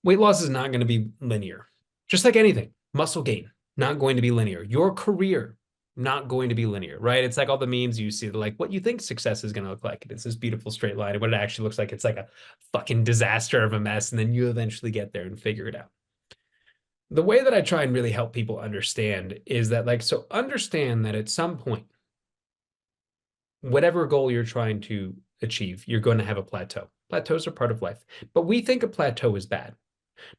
Weight loss is not going to be linear. Just like anything, muscle gain, not going to be linear. Your career, not going to be linear, right? It's like all the memes you see, like what you think success is going to look like. It's this beautiful straight line. And what it actually looks like, it's like a fucking disaster of a mess. And then you eventually get there and figure it out. The way that I try and really help people understand is that, like, so understand that at some point, whatever goal you're trying to achieve, you're going to have a plateau. Plateaus are part of life, but we think a plateau is bad.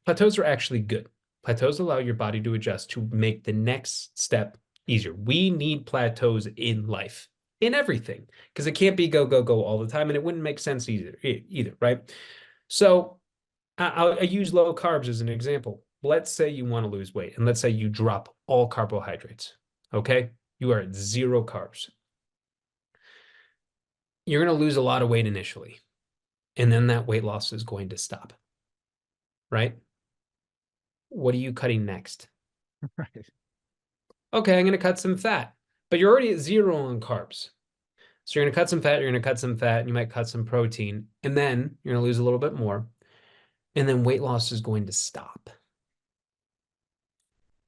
Plateaus are actually good. Plateaus allow your body to adjust to make the next step easier. We need plateaus in life, in everything, because it can't be go, go, go all the time, and it wouldn't make sense either, right? So I use low carbs as an example. Let's say you want to lose weight, and let's say you drop all carbohydrates, okay? You are at zero carbs. You're going to lose a lot of weight initially, and then that weight loss is going to stop, right? What are you cutting next? Right. Okay, I'm going to cut some fat, but you're already at zero on carbs. So you're going to cut some fat, you're going to cut some fat, and you might cut some protein, and then you're going to lose a little bit more, and then weight loss is going to stop.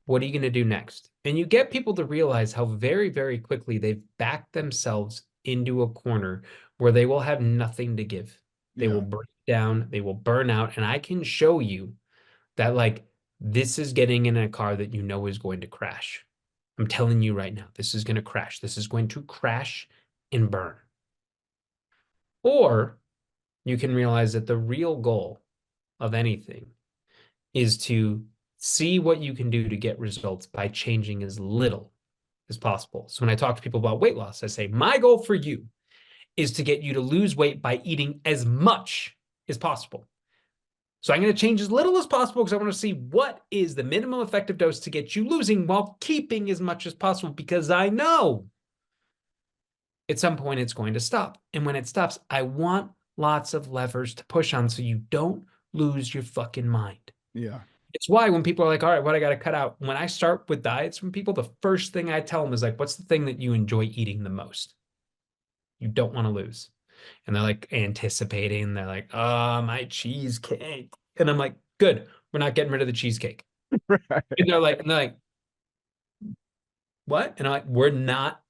What are you going to do next? And you get people to realize how very, very quickly they've backed themselves into a corner where they will have nothing to give. They will Yeah. break down, they will burn out, and I can show you that, like, this is getting in a car that you know is going to crash. I'm telling you right now, this is going to crash. This is going to crash and burn. Or you can realize that the real goal of anything is to see what you can do to get results by changing as little as possible. So when I talk to people about weight loss, I say, my goal for you is to get you to lose weight by eating as much as possible. So I'm going to change as little as possible because I want to see what is the minimum effective dose to get you losing while keeping as much as possible, because I know at some point it's going to stop. And when it stops, I want lots of levers to push on so you don't lose your fucking mind. Yeah. It's why when people are like, all right, what I got to cut out? When I start with diets from people, the first thing I tell them is like, what's the thing that you enjoy eating the most? You don't want to lose. And they're like anticipating, they're like, oh, my cheesecake. And I'm like, good, we're not getting rid of the cheesecake. Right. And they're like, what? And I'm like, we're not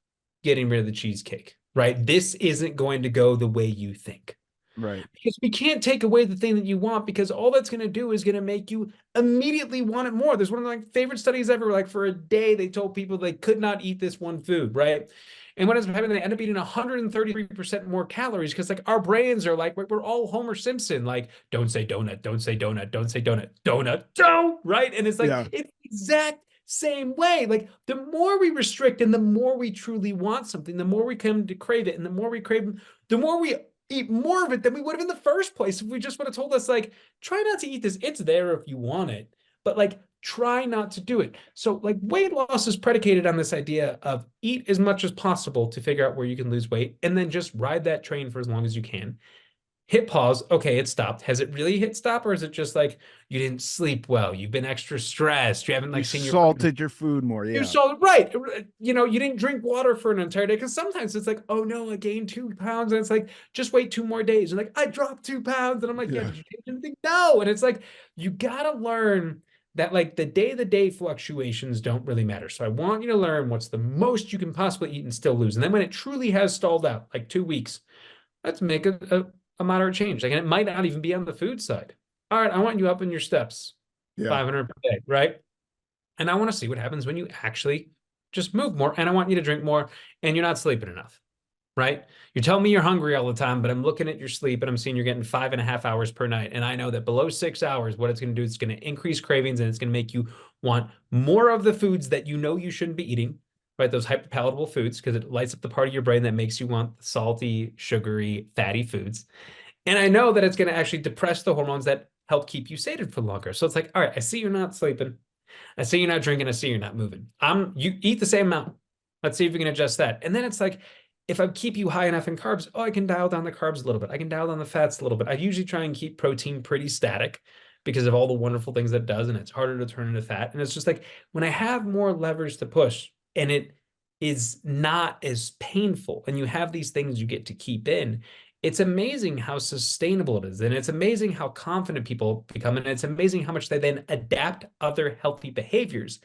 getting rid of the cheesecake, right? This isn't going to go the way you think. Right. Because we can't take away the thing that you want, because all that's going to do is going to make you immediately want it more. There's one of my favorite studies ever. Like for a day, they told people they could not eat this one food, right? And what ends up happening, they end up eating 133% more calories because like our brains are like, we're all Homer Simpson, like, don't say donut, don't say donut, don't say donut, donut, don't, right? And it's like, Yeah. it's the exact same way. Like the more we restrict and the more we truly want something, the more we come to crave it. And the more we crave it, the more we eat more of it than we would have in the first place if we just would have told us, like, try not to eat this. It's there if you want it, but like, try not to do it. So, like, weight loss is predicated on this idea of eat as much as possible to figure out where you can lose weight and then just ride that train for as long as you can. Hit pause. Okay, it stopped. Has it really hit stop, or is it just like you didn't sleep well? You've been extra stressed. You haven't You like seen your friends. salted your food more. You Yeah. saw right. You didn't drink water for an entire day, because sometimes it's like, oh no, I gained 2 pounds, and it's like, just wait 2 more days. And like, I dropped 2 pounds, and I'm like, yeah, Yeah. did you change anything? No. And it's like, you gotta learn that like the day-to-day fluctuations don't really matter. So I want you to learn what's the most you can possibly eat and still lose. And then when it truly has stalled out, like 2 weeks, let's make a moderate change. Like, and it might not even be on the food side. All right, I want you up in your steps, Yeah. 500 per day, right? And I want to see what happens when you actually just move more. And I want you to drink more and you're not sleeping enough, right? You're telling me you're hungry all the time, but I'm looking at your sleep and I'm seeing you're getting 5.5 hours per night. And I know that below 6 hours, what it's going to do is it's going to increase cravings and it's going to make you want more of the foods that you know you shouldn't be eating, right? Those hyperpalatable foods, because it lights up the part of your brain that makes you want salty, sugary, fatty foods. And I know that it's going to actually depress the hormones that help keep you sated for longer. So it's like, all right, I see you're not sleeping. I see you're not drinking. I see you're not moving. You eat the same amount. Let's see if we can adjust that. And then it's like, if I keep you high enough in carbs, oh, I can dial down the carbs a little bit. I can dial down the fats a little bit. I usually try and keep protein pretty static because of all the wonderful things that it does, and it's harder to turn into fat. And it's just like when I have more levers to push and it is not as painful, and you have these things you get to keep in, it's amazing how sustainable it is. And it's amazing how confident people become. And it's amazing how much they then adapt other healthy behaviors